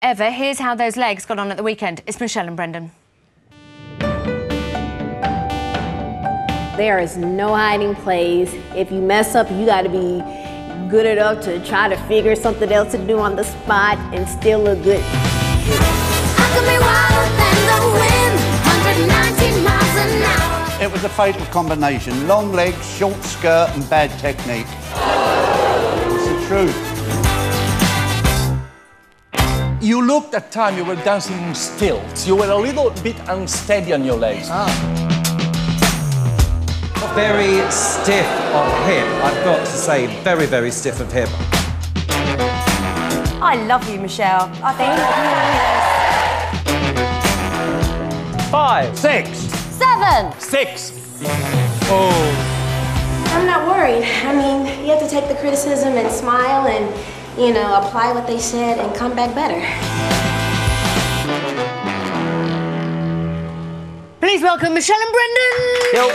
ever. Here's how those legs got on at the weekend. It's Michelle and Brendan. There is no hiding place. If you mess up, you got to be good enough to try to figure something else to do on the spot and still look good. I could be wilder than the wind, 119 miles an hour. It was a fatal combination. Long legs, short skirt and bad technique. It's the truth. You looked at time you were dancing in stilts. You were a little bit unsteady on your legs. Very stiff of hip, I've got to say, very, very stiff of hip. I love you, Michelle. I think 5, 6, 7. 6. Oh. I'm not worried. I mean, you have to take the criticism and smile and, you know, apply what they said and come back better. Please welcome Michelle and Brendan. Yo.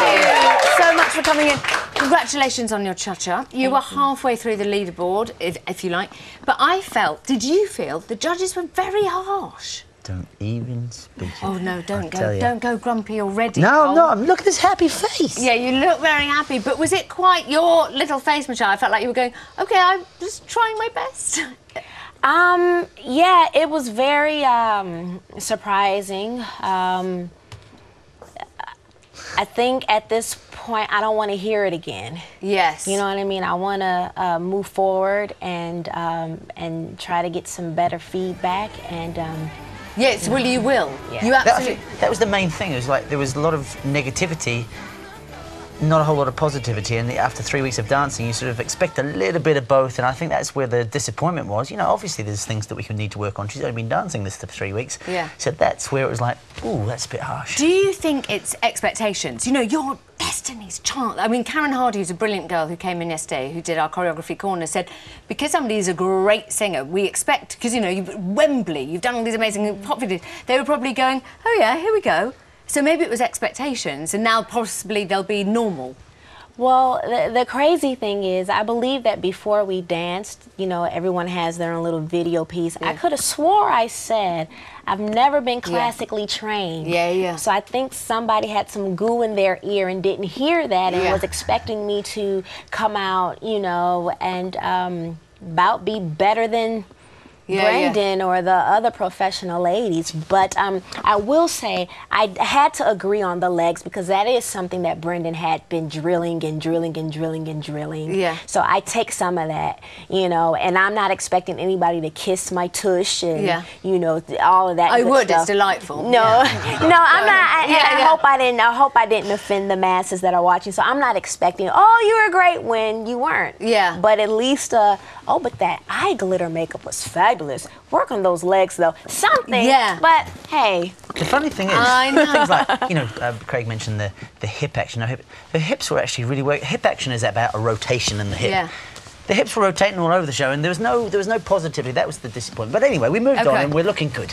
Thank you so much for coming in. Congratulations on your cha-cha. You were halfway through the leaderboard, if you like. But I felt, did you feel, the judges were very harsh? Don't even speak. Oh no, don't go grumpy already. No, no, look at this happy face. Yeah, you look very happy, but was it quite your little face, Michelle? I felt like you were going, okay, I'm just trying my best. Yeah, it was very surprising. I think at this point, I don't want to hear it again. Yes. You know what I mean? I want to move forward and try to get some better feedback and. Yes, well, you will. Yeah. You absolutely. That was the main thing. It was like there was a lot of negativity, not a whole lot of positivity, and after 3 weeks of dancing, you sort of expect a little bit of both, and I think that's where the disappointment was. You know, obviously there's things that we can need to work on. She's only been dancing this for 3 weeks. Yeah. So that's where it was like, ooh, that's a bit harsh. Do you think it's expectations? You know, your destiny's child. I mean, Karen Hardy, who's a brilliant girl who came in yesterday, who did our choreography corner, said, because somebody is a great singer, we expect, because, you know, Wembley, you've done all these amazing pop videos, they were probably going, oh yeah, here we go. So maybe it was expectations, and now possibly they'll be normal. Well, the crazy thing is, I believe that before we danced, you know, everyone has their own little video piece. Yeah. I could have swore I said, I've never been classically trained. Yeah. So I think somebody had some goo in their ear and didn't hear that and was expecting me to come out, you know, and about be better than Brendan or the other professional ladies. But I will say I had to agree on the legs because that is something that Brendan had been drilling and drilling and drilling and drilling. Yeah. So I take some of that, you know, and I'm not expecting anybody to kiss my tush and, you know, all of that I would, stuff. it's delightful. No, no, I'm not. I hope I didn't offend the masses that are watching. So I'm not expecting, oh, you were great when you weren't. Yeah. But at least, oh, but that eye glitter makeup was fabulous. Work on those legs, though. Something. Yeah. But hey. The funny thing is, I know. things like, you know, Craig mentioned the hip action. No, the hips were actually really working. Hip action is about a rotation in the hip. Yeah. The hips were rotating all over the show, and there was no positivity. That was the disappointment. But anyway, we moved on, and we're looking good.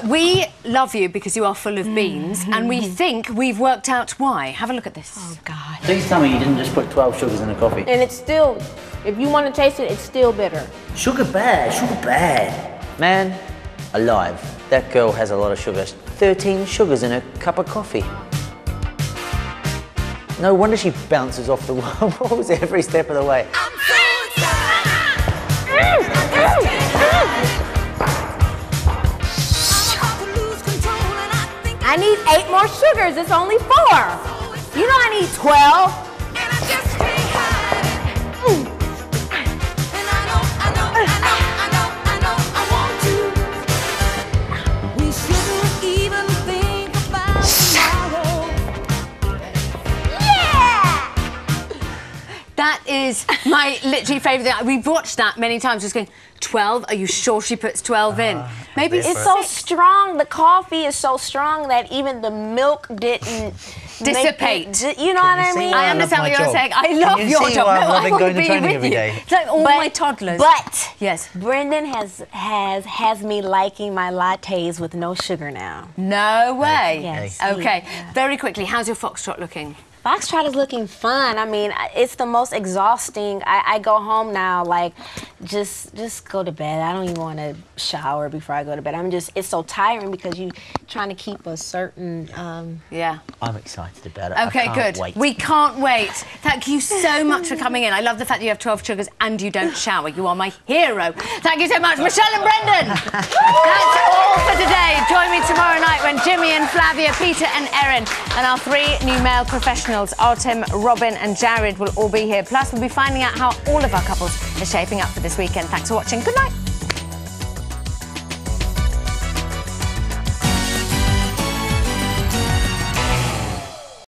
We love you because you are full of beans, and we think we've worked out why. Have a look at this. Oh God. Please tell me you didn't just put 12 sugars in a coffee. And it's still, if you want to taste it, it's still bitter. Sugar bad, sugar bad. Man, alive. That girl has a lot of sugar. 13 sugars in a cup of coffee. No wonder she bounces off the walls every step of the way. I need 8 more sugars. It's only 4. You know I need 12. That is my literally favourite thing. We've watched that many times, just going, 12? Are you sure she puts 12 in? Maybe it's so strong. The coffee is so strong that even the milk didn't dissipate. You know what I mean? I understand what you're saying. I love your job. I'm loving going to training every day. It's like all my toddlers. But yes, Brendan has me liking my lattes with no sugar now. No way. Yes. Okay. Very quickly, how's your foxtrot looking? Foxtrot is looking fun. I mean, it's the most exhausting. I go home now, like, just go to bed. I don't even want to shower before I go to bed. It's so tiring because you trying to keep a certain, Yeah. I'm excited about it. Okay, I can't good. Wait. We can't wait. Thank you so much for coming in. I love the fact that you have 12 sugars and you don't shower. You are my hero. Thank you so much, Michelle and Brendan. That's all for today. Join me tomorrow night when Jimmy and Flavia, Peter and Erin, and our 3 new male professionals, Artem, Robin and Jared, will all be here. Plus, we'll be finding out how all of our couples are shaping up for this weekend. Thanks for watching. Good night.